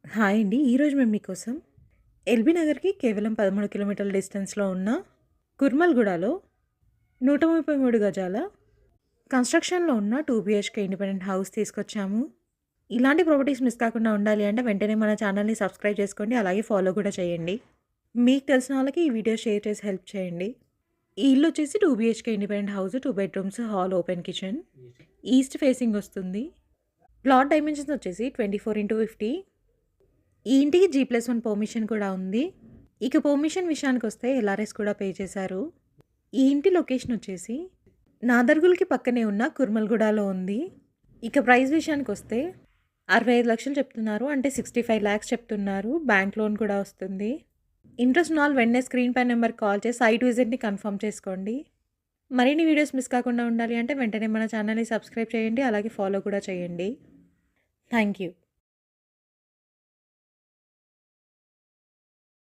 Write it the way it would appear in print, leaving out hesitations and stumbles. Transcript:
Hi అండి. ఈరోజు మేము మీకోసం ఎల్బీ నగర్‌కి కేవలం 13 కిలోమీటర్ల డిస్టెన్స్‌లో ఉన్న కుర్మల్‌గూడలో 133 గజాల కన్‌స్ట్రక్షన్‌లో ఉన్న 2 బీహెచ్‌కే ఇండిపెండెంట్ హౌస్ తీసుకొచ్చాము. ఇలాంటి ప్రాపర్టీస్ మిస్ కాకుండా ఉండాలి అంటే వెంటనే మన ఛానల్‌ని సబ్స్క్రైబ్ చేసుకోండి. అలాగే ఫాలో కూడా చేయండి. మీకు తెలిసిన వాళ్ళకి ఈ వీడియో షేర్ చేసి హెల్ప్ చేయండి. ఈ ఇల్లు వచ్చేసి 2 BHK independent house, 2 bedrooms, hall, open kitchen. East facing వస్తుంది. ప్లాట్ డైమెన్షన్స్ వచ్చేసి 24x50. ఈ ఇంటికి G+1 పర్మిషన్ కూడా ఉంది. ఇక పర్మిషన్ విషయానికొస్తే ఎల్ఆర్ఎస్ కూడా పే చేశారు. ఈ ఇంటి లొకేషన్ వచ్చేసి నాదర్గుల్‌కి పక్కనే ఉన్న కుర్మల్‌గూడలో ఉంది. ఇక ప్రైస్ విషయానికొస్తే 65 లక్షలు చెప్తున్నారు. అంటే 65 లాక్స్ చెప్తున్నారు. బ్యాంక్ లోన్ కూడా వస్తుంది. ఇంట్రెస్ట్ ఉన్న వాళ్ళు వెంటనే స్క్రీన్ పై నెంబర్‌కి కాల్ చేసి సైట్ విజిట్‌ని కన్ఫర్మ్ చేసుకోండి. మరిన్ని వీడియోస్ మిస్ కాకుండా ఉండాలి అంటే వెంటనే మన ఛానల్‌ని సబ్స్క్రైబ్ చేయండి. అలాగే ఫాలో కూడా చేయండి. Thank you.